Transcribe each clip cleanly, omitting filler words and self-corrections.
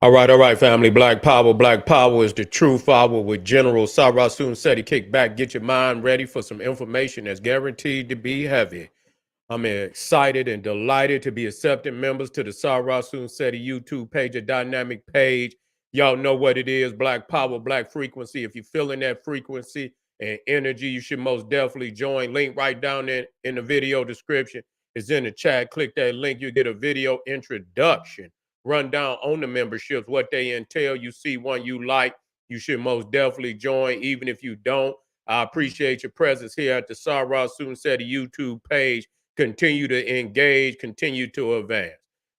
All right, family. Black Power. Black Power is the true power with General Sarasun Seti. Kick back, get your mind ready for some information that's guaranteed to be heavy. I'm excited and delighted to be accepting members to the Sarasun Seti YouTube page, a dynamic page. Y'all know what it is, Black Power, Black Frequency. If you're feeling that frequency and energy, you should most definitely join. Link right down there in the video description. It's in the chat. Click that link. You get a video introduction, rundown on the memberships, what they entail. You see one you like, you should most definitely join. Even if you don't, I appreciate your presence here at the Sarasun Seti YouTube page. Continue to engage, continue to advance.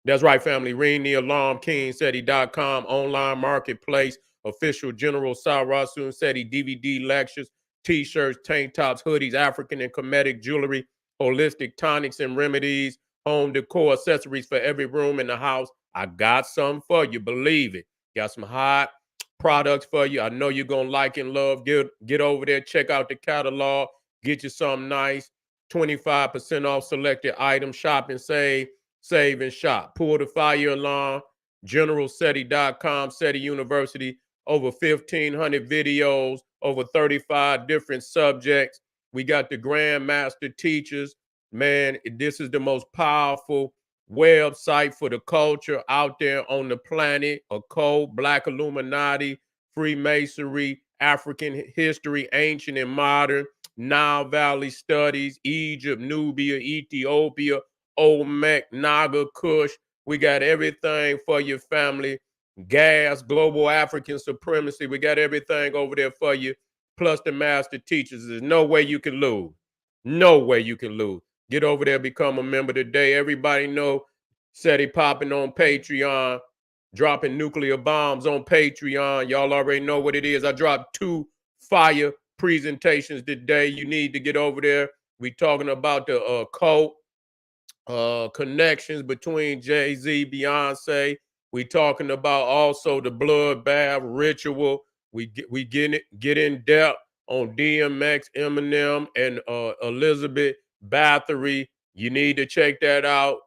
That's right, family. Ring the alarm, KingSeti.com, online marketplace, official General Sarasun Seti DVD lectures, t-shirts, tank tops, hoodies, African and Kemetic jewelry, holistic tonics and remedies, home decor, accessories for every room in the house. I got some for you, believe it. Got some hot products for you. I know you're going to like and love. Get over there, check out the catalog, get you something nice. 25% off selected items. Shop and save and shop. Pull the fire alarm. GeneralSeti.com, SETI University. Over 1,500 videos, over 35 different subjects. We got the Grandmaster teachers. Man, this is the most powerful website for the culture out there on the planet. Occult, Black Illuminati, Freemasonry, African history, ancient and modern. Nile Valley studies, Egypt, Nubia, Ethiopia, Olmec, Naga, Kush. We got everything for your family. Gas, global African supremacy. We got everything over there for you. Plus the master teachers. There's no way you can lose. No way you can lose. Get over there, become a member today. Everybody know SETI popping on Patreon, dropping nuclear bombs on Patreon. Y'all already know what it is. I dropped 2 fire presentations today. You need to get over there. We talking about the cult connections between Jay-Z, Beyonce. We talking about also the bloodbath ritual. We get in depth on DMX, Eminem, and Elizabeth Bathory. You need to check that out.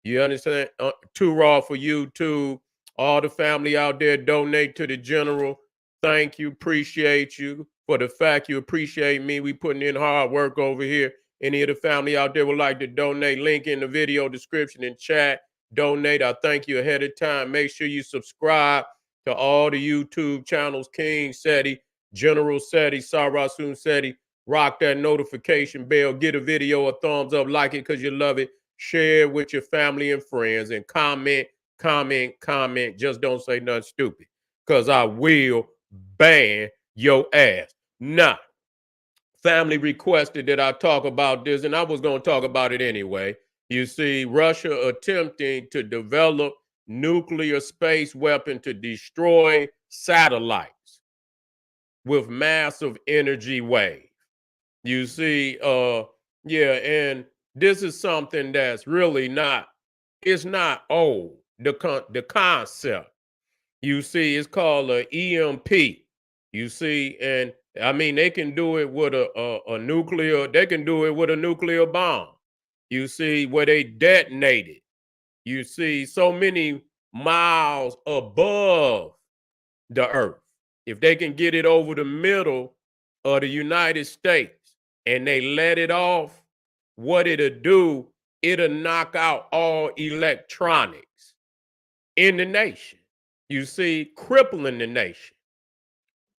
You understand? Too raw for YouTube. All the family out there, donate to the general. Thank you, appreciate you for the fact you appreciate me. We putting in hard work over here. Any of the family out there would like to donate, link in the video description and chat. Donate. I thank you ahead of time. Make sure you subscribe to all the YouTube channels, King Seti, General Seti, Sarasun Seti. Rock that notification bell. Get a video a thumbs up. Like it because you love it. Share it with your family and friends. And comment, comment, comment. Just don't say nothing stupid because I will ban your ass. Now, family requested that I talk about this, and I was going to talk about it anyway. You see, Russia attempting to develop nuclear space weapon to destroy satellites with massive energy wave. You see, yeah, and this is something that's really not, it's not old. The concept. You see, it's called a EMP. You see, and I mean they can do it with a nuclear. They can do it with a nuclear bomb. You see, where they detonate it. You see, so many miles above the earth. If they can get it over the middle of the United States and they let it off, what it'll do, it'll knock out all electronics in the nation. You see, crippling the nation,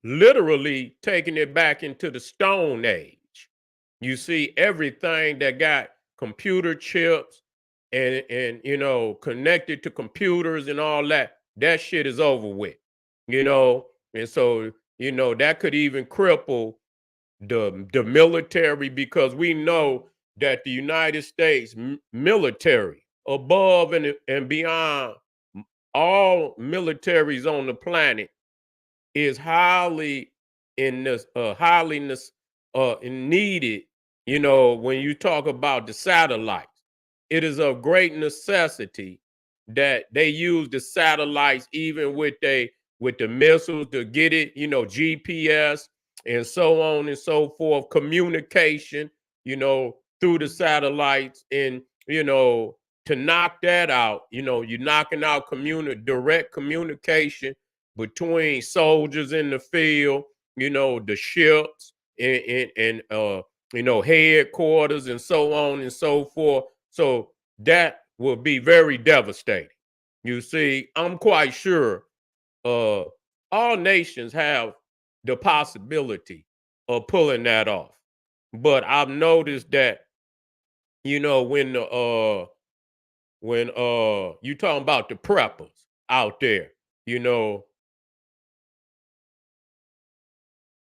literally taking it back into the Stone Age. You see, everything that got computer chips and connected to computers and all that, that shit is over with. You know, and so that could even cripple the military because we know that the United States military above and beyond all militaries on the planet is highly in this needed. When you talk about the satellites, it is of great necessity that they use the satellites even with the missiles to get it, GPS and so on and so forth, communication, through the satellites and to knock that out, you're knocking out direct communication between soldiers in the field, the ships and headquarters and so on and so forth. So that will be very devastating. You see, I'm quite sure uh, all nations have the possibility of pulling that off. But I've noticed that, when you talking about the preppers out there, you know,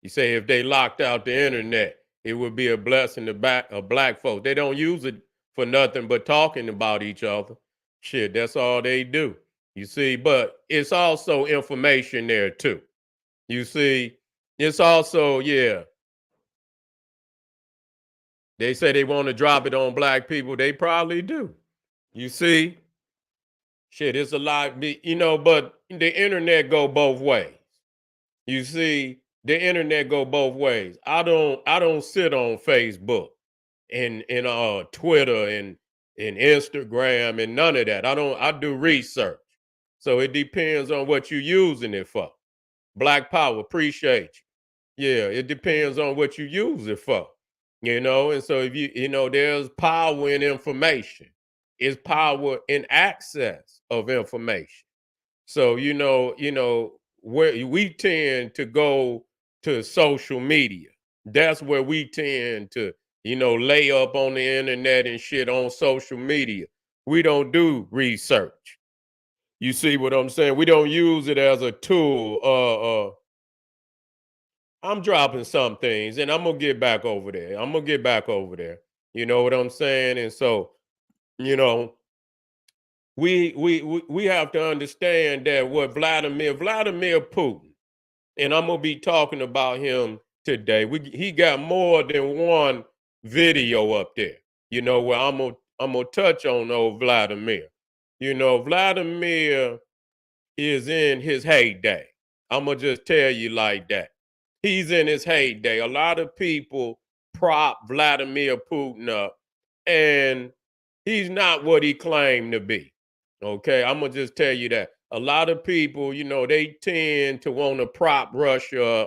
you say if they locked out the internet, it would be a blessing to black folks. They don't use it for nothing but talking about each other. Shit, that's all they do. You see, but it's also information there too. You see, it's also, yeah, they say they want to drop it on black people. They probably do. You see, shit, it's a lot, but the internet go both ways. You see, the internet go both ways. I don't sit on Facebook and Twitter and Instagram and none of that. I do research. So it depends on what you're using it for. Black Power, appreciate you. Yeah, it depends on what you use it for. And so if there's power in information. It's power in access of information. So where we tend to go to social media. That's where we tend to, lay up on the internet and shit on social media. We don't do research. You see what I'm saying? We don't use it as a tool. I'm dropping some things and I'm gonna get back over there. I'm gonna get back over there. You know what I'm saying? And so, you know, we have to understand that what Vladimir Putin, and I'm gonna be talking about him today. He got more than one video up there. Where I'm gonna touch on old Vladimir. Vladimir is in his heyday. I'm gonna just tell you like that. He's in his heyday. A lot of people prop Vladimir Putin up, and he's not what he claimed to be. Okay, I'm gonna just tell you that. A lot of people, they tend to want to prop Russia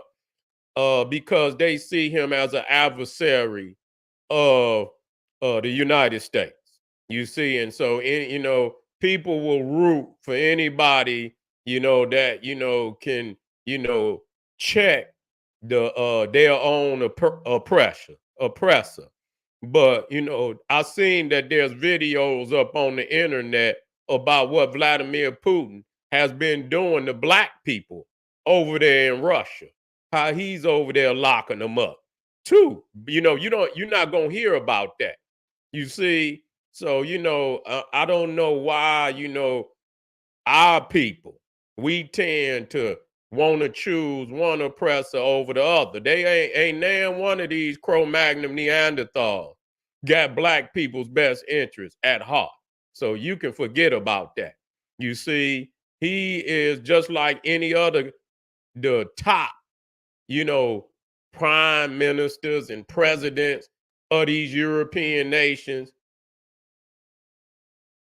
up because they see him as an adversary of the United States. You see, and so people will root for anybody that can check their own oppressor. But I seen that there's videos up on the internet about what Vladimir Putin has been doing to black people over there in Russia. How he's over there locking them up too. You're not gonna hear about that. You see, so I don't know why our people, we tend to want to choose one oppressor over the other. They ain't nan one of these Cro-Magnon Neanderthals got black people's best interests at heart. So you can forget about that. You see, he is just like any other, the top, you know, prime ministers and presidents of these European nations.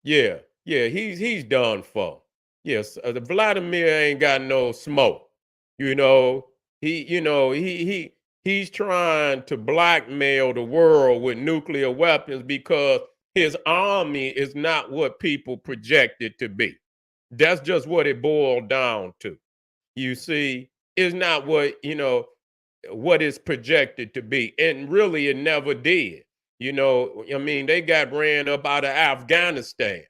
Yeah, yeah, he's done for. Yes, the Vladimir ain't got no smoke. You know, he's trying to blackmail the world with nuclear weapons because his army is not what people project it to be. That's just what it boiled down to. You see, it's not what it's projected to be. And really, it never did. I mean, they got ran up out of Afghanistan,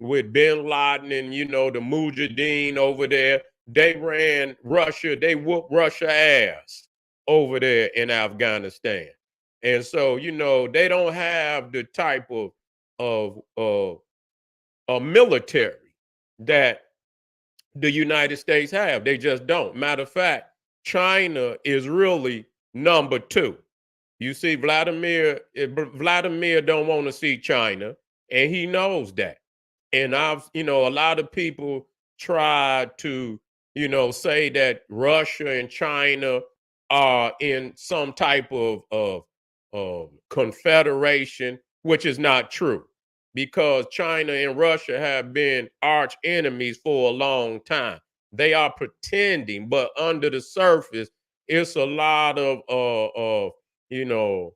with bin Laden and, the Mujahideen over there. They ran Russia, they whooped Russia ass over there in Afghanistan. And so, they don't have the type of a military that the United States have. They just don't. Matter of fact, China is really number two. You see, Vladimir don't want to see China, and he knows that. And a lot of people try to, say that Russia and China are in some type of confederation, which is not true. because China and Russia have been arch enemies for a long time. They are pretending, but under the surface, it's a lot of you know,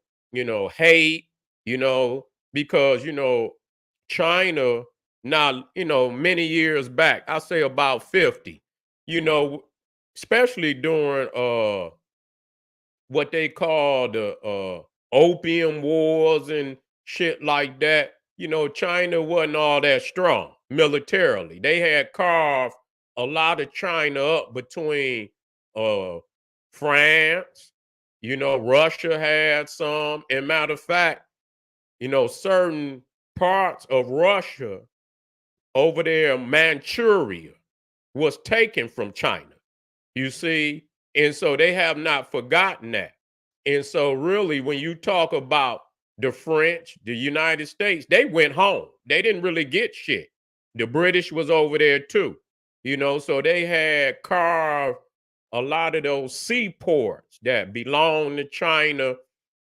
hate, because China now, many years back, I say about 50, you know, especially during what they call the opium wars and shit like that. China wasn't all that strong militarily. They had carved a lot of China up between uh France, Russia had some. And matter of fact, certain parts of Russia over there, Manchuria, was taken from China. You see? And so they have not forgotten that. And so, really, when you talk about the French, the United States, they went home. They didn't really get shit. The British was over there too. So they had carved a lot of those seaports that belonged to China.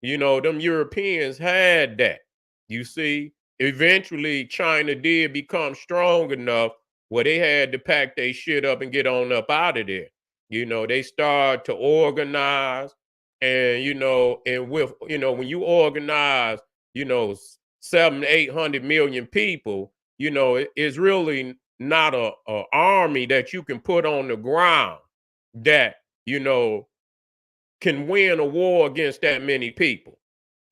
Them Europeans had that. You see? Eventually, China did become strong enough where they had to pack their shit up and get on up out of there. They start to organize, and and with when you organize, 700-800 million people, it's really not a army that you can put on the ground that you know can win a war against that many people.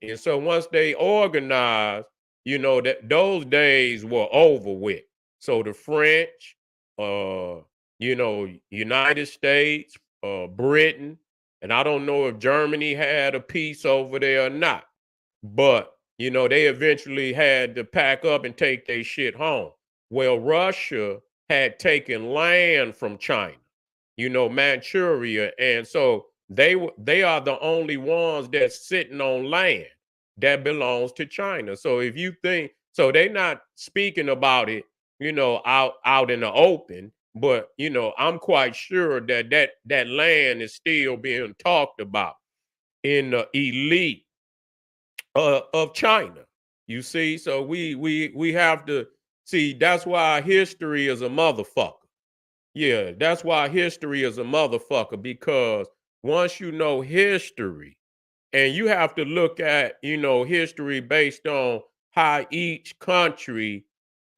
And so once they organized, that those days were over with. So the French, United States, Britain, and I don't know if Germany had a piece over there or not, but they eventually had to pack up and take their shit home. Well, Russia had taken land from China, Manchuria, and so they are the only ones that's sitting on land that belongs to China. So if you think so, they're not speaking about it, out in the open. But I'm quite sure that land is still being talked about in the elite of China. You see, so we have to see. That's why history is a motherfucker. Yeah, that's why history is a motherfucker, because once you know history, and you have to look at, history based on how each country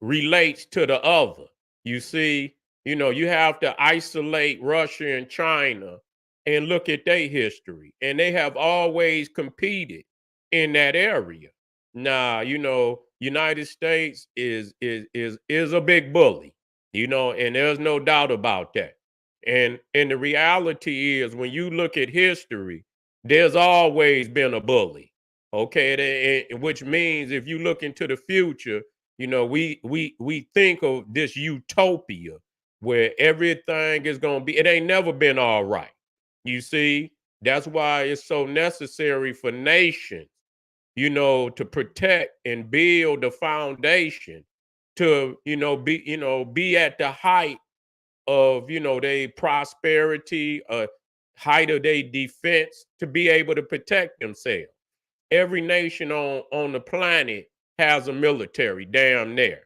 relates to the other. You see, you have to isolate Russia and China and look at their history. And they have always competed in that area. Now, United States is a big bully, and there's no doubt about that. And the reality is, when you look at history, there's always been a bully. Okay, which means if you look into the future, we think of this utopia where everything is going to be. It ain't never been all right. You see, that's why it's so necessary for nations, to protect and build the foundation to, be at the height of, their prosperity, height of their defense, to be able to protect themselves. Every nation on the planet has a military, damn near.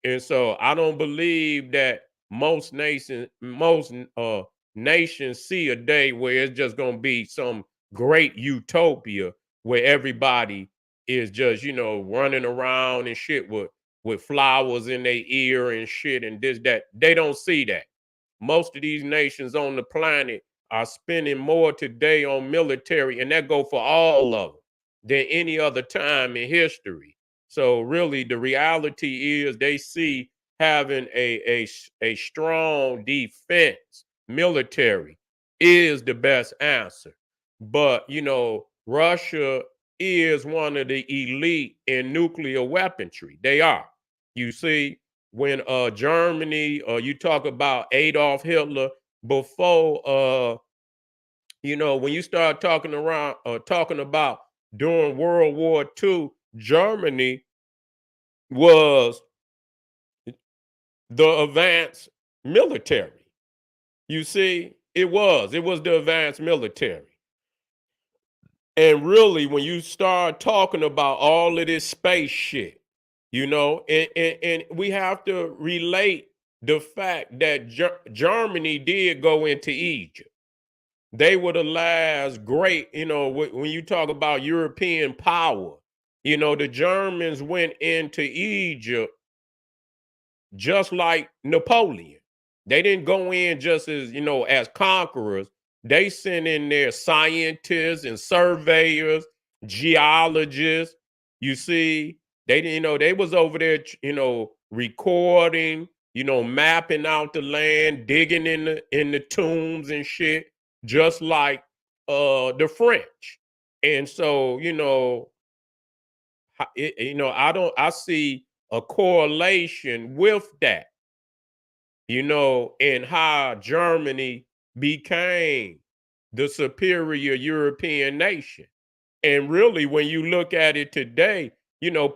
And so I don't believe that most nations see a day where it's just going to be some great utopia where everybody is just, running around and shit with flowers in their ear and shit and this, that. They don't see that. Most of these nations on the planet are spending more today on military, and that go for all of them, than any other time in history. So really, the reality is they see having a strong defense military is the best answer. But Russia is one of the elite in nuclear weaponry. They are. You see, when Germany, you talk about Adolf Hitler, before when you start talking about during World War II, Germany was the advanced military. You see, it was the advanced military. And really, when you start talking about all of this space shit, and we have to relate the fact that Germany did go into Egypt. They were the last great, when you talk about European power, the Germans went into Egypt just like Napoleon. They didn't go in just as, as conquerors. They sent in their scientists and surveyors, geologists. You see, they didn't, they was over there, recording, mapping out the land, digging in the tombs and shit, just like the French. And so, I see a correlation with that, and how Germany became the superior European nation. And really, when you look at it today,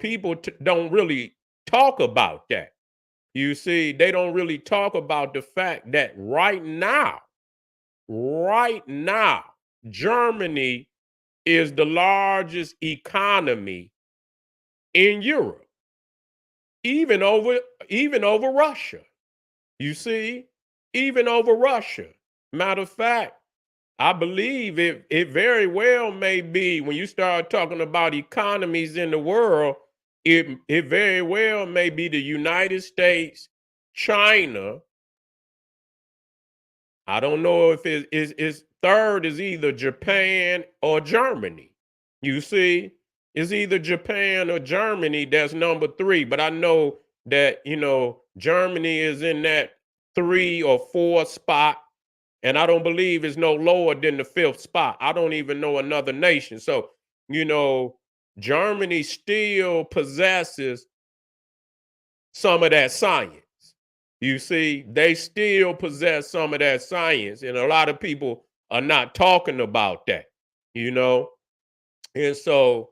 people don't really talk about that. You see, they don't really talk about the fact that right now, Germany is the largest economy in Europe, even over even over Russia. You see, even over Russia. Matter of fact, I believe it very well may be when you start talking about economies in the world, it very well may be the United States, China. I don't know if it's third is either Japan or Germany. You see, it's either Japan or Germany that's number three. But I know that, Germany is in that 3 or 4 spot. And I don't believe it's no lower than the fifth spot. I don't even know another nation. So, you know, Germany still possesses some of that science. You see, they still possess some of that science, and a lot of people are not talking about that, you know. And so,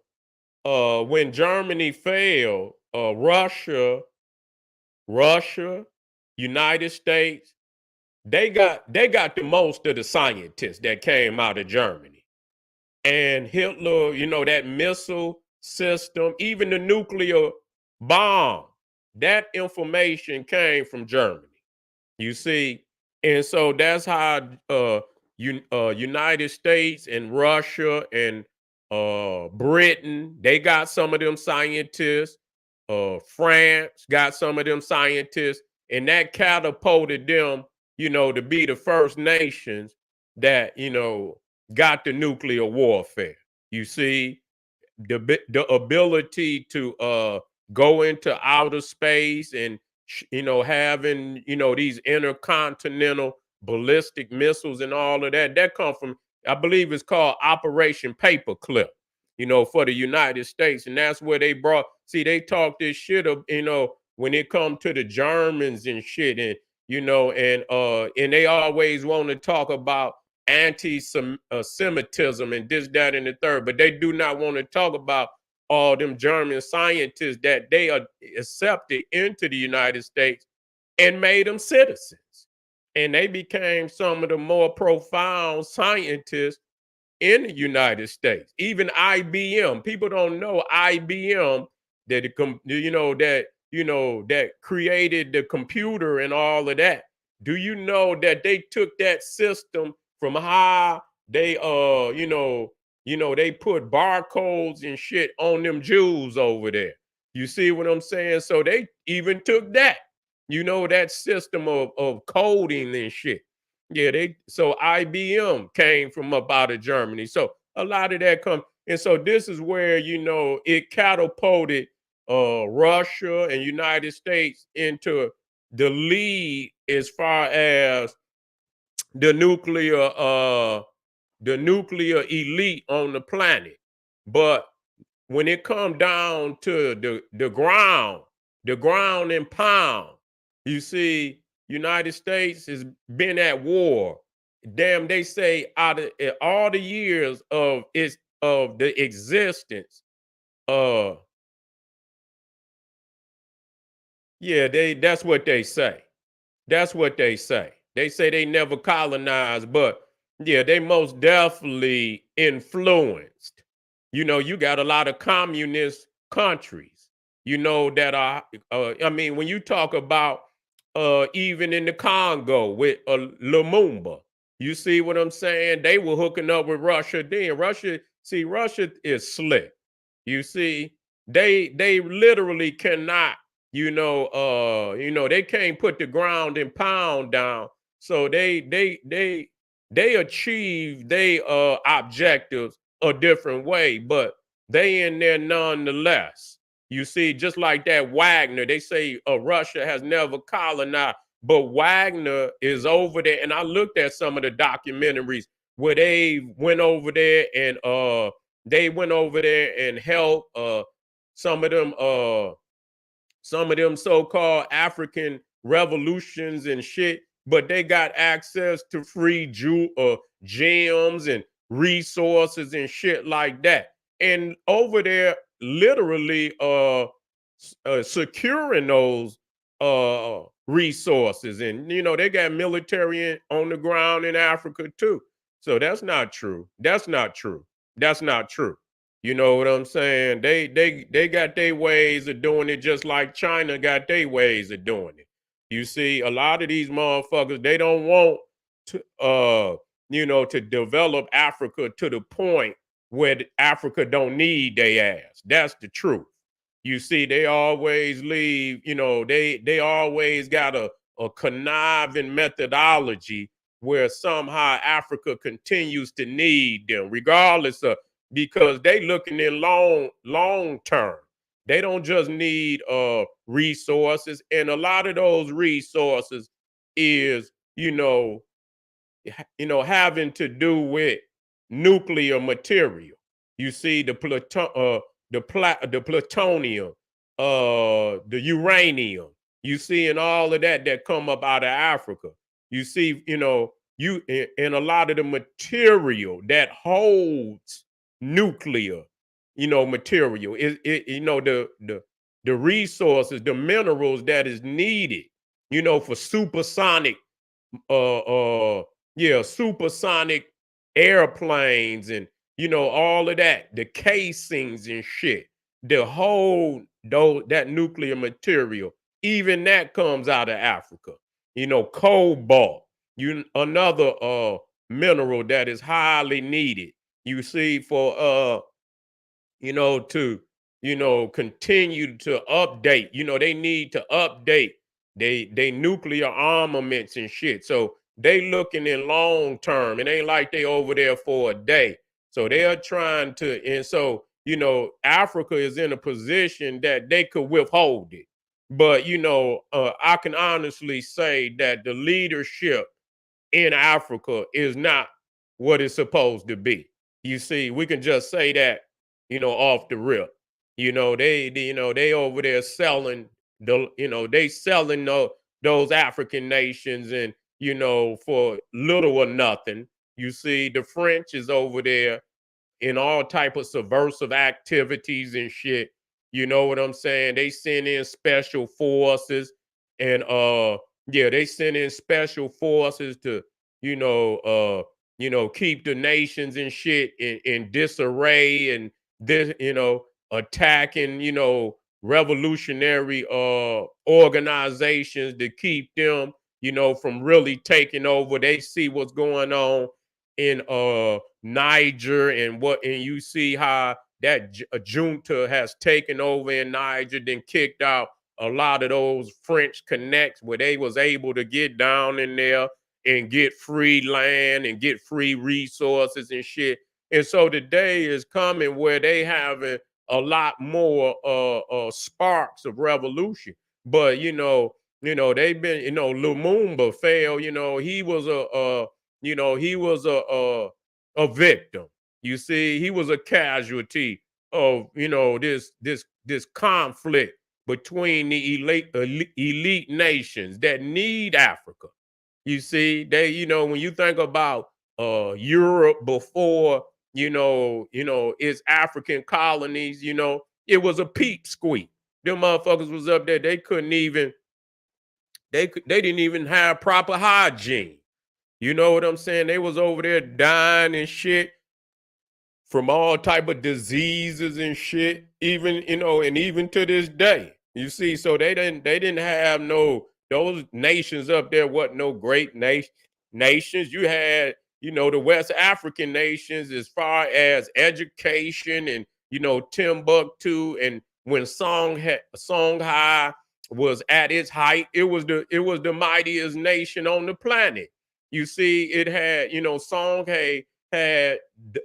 when Germany failed, Russia, United States, they got the most of the scientists that came out of Germany. And Hitler, that missile system, even the nuclear bomb, that information came from Germany. You see, and so that's how United States and Russia and Britain, they got some of them scientists. France got some of them scientists, and that catapulted them, to be the first nations that got the nuclear warfare. You see, the ability to go into outer space and having these intercontinental ballistic missiles and all of that come from, I believe it's called Operation Paperclip, for the United States. And that's where they brought, see, they talk this shit of, when it come to the Germans and shit, and and they always want to talk about anti-Semitism and this, that, and the third, but they do not want to talk about all them German scientists that they are accepted into the United States and made them citizens. And they became some of the more profound scientists in the United States. Even IBM, people don't know IBM, that that created the computer and all of that. Do you know that they took that system from how they they put barcodes and shit on them Jews over there? You see what I'm saying? So they even took that, that system of coding and shit. Yeah, so IBM came from up out of Germany. So a lot of that comes, and so this is where it catapulted Russia and United States into the lead as far as the nuclear uh the nuclear elite on the planet. But when it come down to the ground and pound, you see, United States has been at war. Damn, they say out of all the years of the existence, uh, yeah, that's what they say. That's what they say. They say they never colonized, but yeah, they most definitely influenced. You got a lot of communist countries. you know, that are, I mean, when you talk about even in the Congo with Lumumba, you see what I'm saying? They were hooking up with Russia then. Russia is slick. You see, they literally cannot, they can't put the ground and pound down. So they achieve their objectives a different way, but they in there nonetheless. You see, just like that Wagner, they say Russia has never colonized, but Wagner is over there. And I looked at some of the documentaries where they went over there and helped some of them so-called African revolutions and shit, but they got access to free gems and resources and shit like that. And over there, literally securing those resources. And they got military on the ground in Africa too. So that's not true. That's not true. That's not true. You know what I'm saying? They got their ways of doing it, just like China got their ways of doing it. You see, a lot of these motherfuckers, they don't want to to develop Africa to the point where Africa don't need their ass. That's the truth. You see, they always leave, they always got a conniving methodology where somehow Africa continues to need them, regardless of, because they looking in long term. They don't just need resources, and a lot of those resources is having to do with nuclear material. You see, the plutonium, the uranium. You see, and all of that come up out of Africa. You see, in a lot of the material that holds nuclear, material. The resources, the minerals that is needed, for supersonic uh uh supersonic airplanes, and all of that, the casings and shit, the whole that nuclear material, even that comes out of Africa. Cobalt, another mineral that is highly needed, you see, for to, continue to update. They need to update they nuclear armaments and shit. So they looking in long term. It ain't like they over there for a day. So they're trying to, and so, Africa is in a position that they could withhold it. But, I can honestly say that the leadership in Africa is not what it's supposed to be. You see, we can just say that, off the rip. They over there selling they selling those African nations, and for little or nothing. You see, the French is over there in all type of subversive activities and shit. You know what I'm saying? They send in special forces, and they send in special forces to, keep the nations and shit in disarray, and this, attacking, revolutionary organizations to keep them, from really taking over. They see what's going on in Niger, and you see how that junta has taken over in Niger, then kicked out a lot of those French connects where they was able to get down in there and get free land and get free resources and shit. And so the day is coming where they having a lot more sparks of revolution. But they've been, Lumumba fell. He was a victim. You see, he was a casualty of this conflict between the elite nations that need Africa. You see, when you think about Europe before, its African colonies, it was a peep squeak. Them motherfuckers was up there. They didn't even have proper hygiene. You know what I'm saying? They was over there dying and shit from all type of diseases and shit, even, and even to this day. You see, so they didn't have no, those nations up there wasn't no great nations. You had, the West African nations as far as education and, Timbuktu, and when Songhai was at its height, it was the mightiest nation on the planet. You see, it had, Songhai had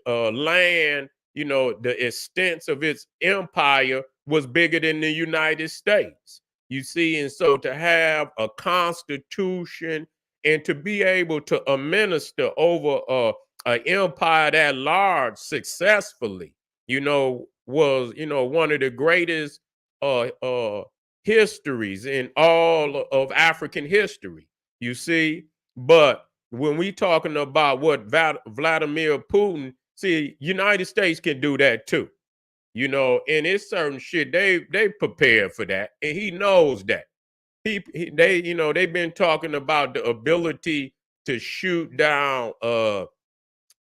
land, the extent of its empire was bigger than the United States. You see, and so to have a constitution and to be able to administer over an empire that large successfully, was, one of the greatest histories in all of African history. You see, but when we talking about what Vladimir Putin, see, United States can do that too. And it's certain shit they prepared for that, and he knows that. They've been talking about the ability to shoot down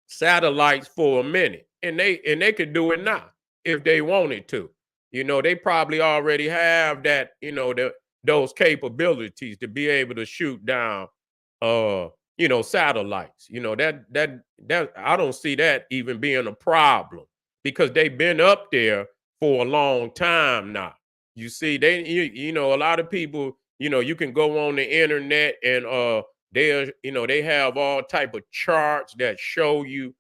satellites for a minute, and they could do it now if they wanted to. They probably already have that, those capabilities to be able to shoot down uh satellites. That I don't see that even being a problem, because they've been up there for a long time now. You see, a lot of people, you can go on the internet and they have all type of charts that show you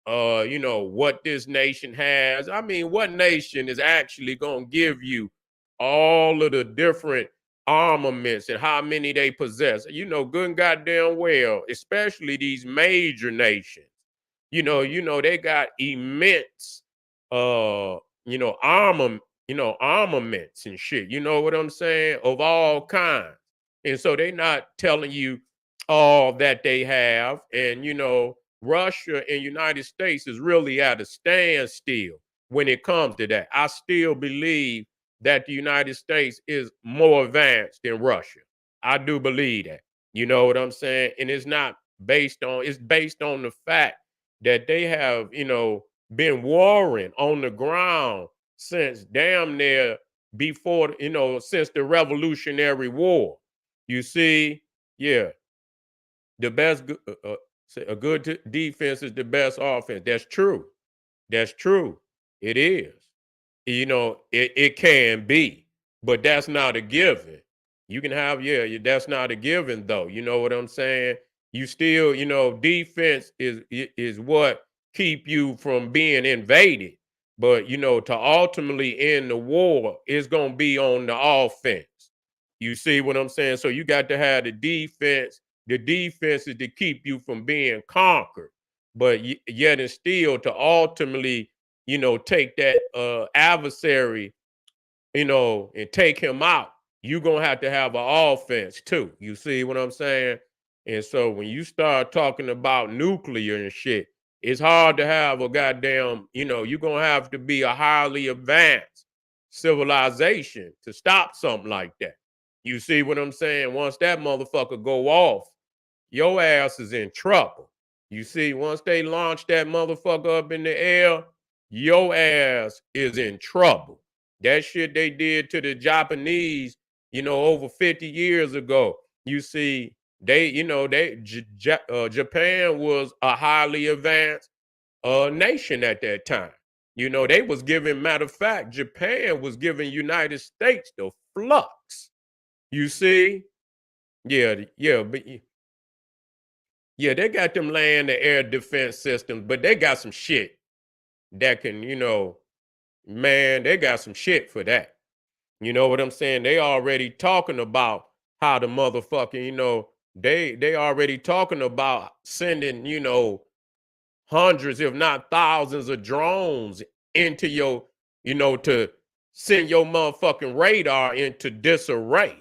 what this nation has. I mean, what nation is actually going to give you all of the different armaments and how many they possess? Good and goddamn well, especially these major nations. They got immense armaments and shit. You know what I'm saying? Of all kinds. And so they not telling you all that they have. And Russia and United States is really at a standstill when it comes to that. I still believe that the United States is more advanced than Russia. I do believe that. You know what I'm saying? And it's based on the fact that they have, been warring on the ground since damn near before, since the Revolutionary War. You see, yeah, the best, a good defense is the best offense. That's true. That's true. It is. It can be, but that's not a given. You can have, yeah, that's not a given though. You know what I'm saying? You still, defense is what keep you from being invaded. But to ultimately end the war is gonna be on the offense. You see what I'm saying? So you got to have the defense. The defense is to keep you from being conquered, but yet and still to ultimately, take that adversary, and take him out. You're gonna have to have an offense too. You see what I'm saying? And so when you start talking about nuclear and shit, it's hard to have a goddamn, you're gonna have to be a highly advanced civilization to stop something like that. You see what I'm saying? Once that motherfucker go off, your ass is in trouble. You see, once they launch that motherfucker up in the air, your ass is in trouble. That shit they did to the Japanese, over 50 years ago. You see, Japan was a highly advanced nation at that time. They was giving, matter of fact, Japan was giving United States the flux. You see, yeah, but yeah, they got them land and air defense systems, but they got some shit that can, man, they got some shit for that. You know what I'm saying? They already talking about how the motherfucking, they already talking about sending, hundreds, if not thousands of drones into your, to send your motherfucking radar into disarray.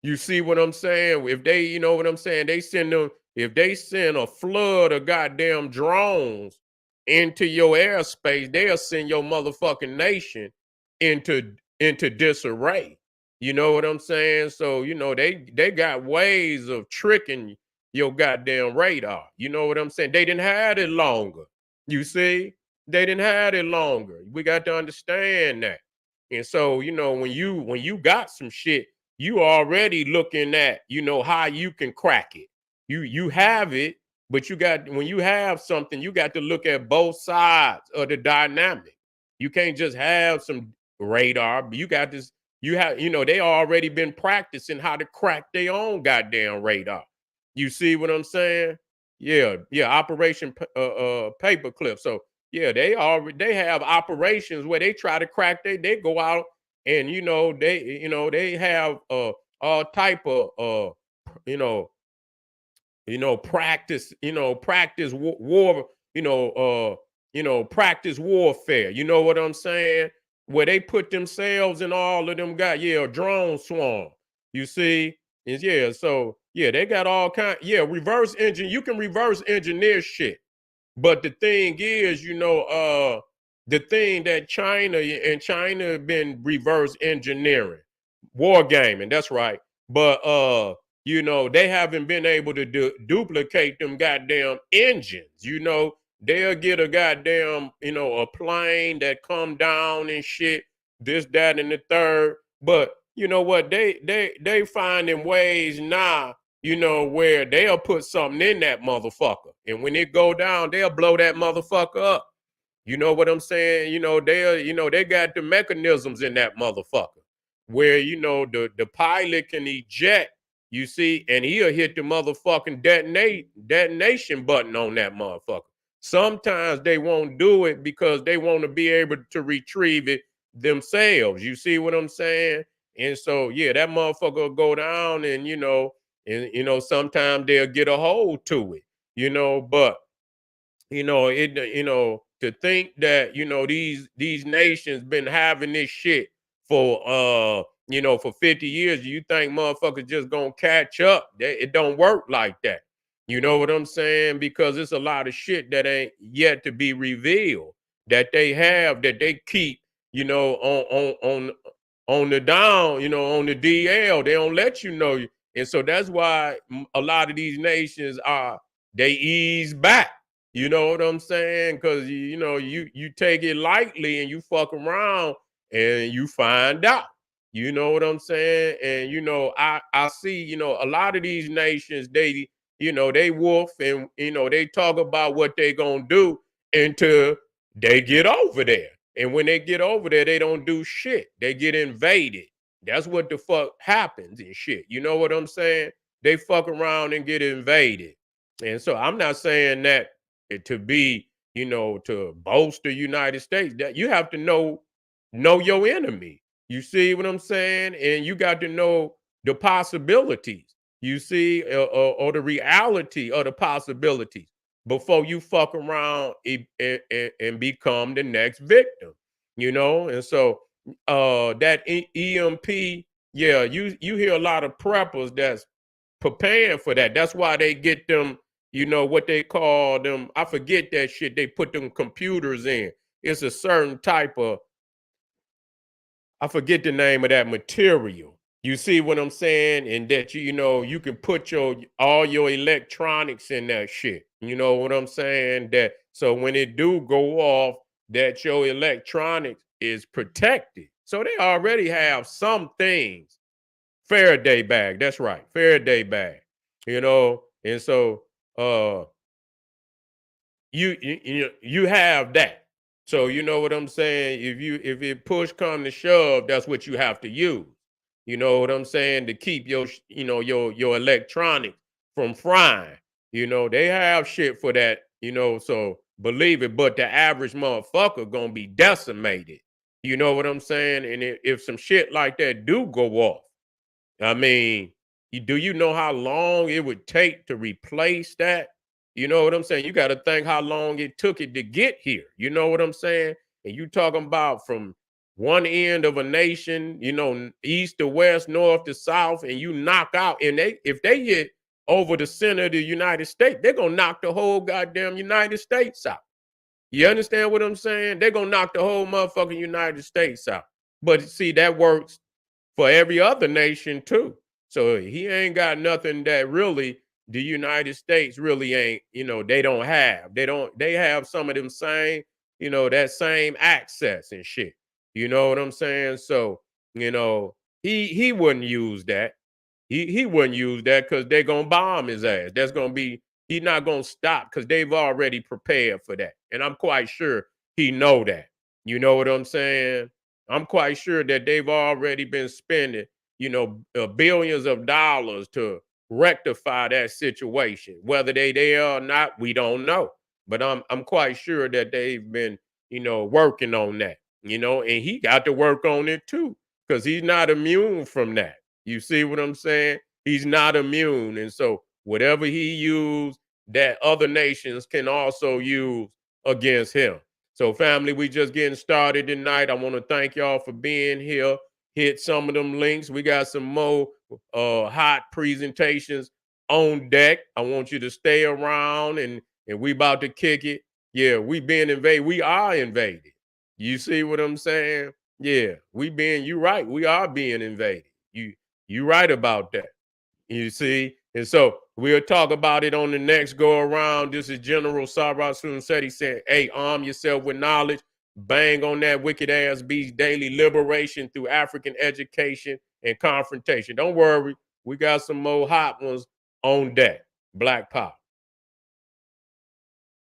You see what I'm saying? If they, you know what I'm saying, if they send a flood of goddamn drones into your airspace, they'll send your motherfucking nation into disarray. You know what I'm saying? So, they got ways of tricking your goddamn radar. You know what I'm saying? They didn't have it longer. You see? They didn't have it longer. We got to understand that. And so, when you got some shit, you already looking at, how you can crack it. You have it, but when you have something, you got to look at both sides of the dynamic. You can't just have some radar. You got this, they already been practicing how to crack their own goddamn radar. You see what I'm saying? Yeah, yeah, Operation Paperclip. So yeah, they have operations where they try to crack. They go out and they have all type of you know practice, practice war, practice warfare. You know what I'm saying? Where they put themselves in all of them guys. Yeah, drone swarm. You see? Is yeah, so yeah, they got all kind. Yeah, reverse engine. You can reverse engineer shit. But the thing is, the thing that China have been reverse engineering, war gaming, that's right. But they haven't been able to duplicate them goddamn engines. They'll get a goddamn, a plane that come down and shit, this, that, and the third. But you know what? They finding ways now, where they'll put something in that motherfucker. And when it go down, they'll blow that motherfucker up. You know what I'm saying? They got the mechanisms in that motherfucker where, the pilot can eject, you see, and he'll hit the motherfucking detonation button on that motherfucker. Sometimes they won't do it because they want to be able to retrieve it themselves. You see what I'm saying? And so, yeah, that motherfucker will go down sometimes they'll get a hold to it, but to think that these nations been having this shit for 50 years. You think motherfuckers just gonna catch up? It don't work like that. You know what I'm saying? Because it's a lot of shit that ain't yet to be revealed, that they have, that they keep, on the down, on the DL. They don't let you know. And so that's why a lot of these nations they ease back. You know what I'm saying? Because you take it lightly and you fuck around and you find out. You know what I'm saying? And I see, a lot of these nations, they wolf and they talk about what they gonna do until they get over there. And when they get over there, they don't do shit. They get invaded. That's what the fuck happens and shit. You know what I'm saying? They fuck around and get invaded. And so I'm not saying that to be, to boast the United States, that you have to know your enemy. You see what I'm saying? And you got to know the possibilities. You see, or the reality of the possibilities before you fuck around and become the next victim. And so that EMP, yeah, you hear a lot of preppers that's preparing for that. That's why they get them, what they call them. I forget that shit. They put them computers in. It's a certain type of, I forget the name of that material. You see what I'm saying? And that you can put all your electronics in that shit. You know what I'm saying? That so when it do go off, that your electronics is protected. So they already have some things. Faraday bag, that's right. Faraday bag. And so you have that. So you know what I'm saying? If it push come to shove, that's what you have to use. You know what I'm saying? To keep your electronics from frying. They have shit for that, so believe it, but the average motherfucker gonna be decimated. You know what I'm saying? And if some shit like that do go off, I mean, do you know how long it would take to replace that? You know what I'm saying? You got to think how long it took it to get here. You know what I'm saying? And you talking about from one end of a nation, east to west, north to south, and you knock out, and if they get over the center of the United States, they're gonna knock the whole goddamn United States out. You understand what I'm saying? They're gonna knock the whole motherfucking United States out. But see, that works for every other nation too. So he ain't got nothing that really the United States really ain't, they don't have. They have some of them same, that same access and shit. You know what I'm saying? So, he wouldn't use that. He wouldn't use that because they're gonna bomb his ass. That's gonna be he's not gonna stop because they've already prepared for that. And I'm quite sure he know that. You know what I'm saying? I'm quite sure that they've already been spending, billions of dollars to rectify that situation. Whether they there or not, we don't know. But I'm quite sure that they've been, working on that. And he got to work on it too, because he's not immune from that. You see what I'm saying? He's not immune. And so whatever he used, that other nations can also use against him. So, family, we just getting started tonight. I want to thank y'all for being here. Hit some of them links. We got some more hot presentations on deck. I want you to stay around and we about to kick it. Yeah, we being invaded. We are invaded. You see what I'm saying? Yeah, you right. We are being invaded. You right about that. You see? And so we'll talk about it on the next go around. This is General Sarah Seti saying, hey, arm yourself with knowledge. Bang on that wicked ass beast daily liberation through African education and confrontation. Don't worry. We got some more hot ones on deck. Black Power.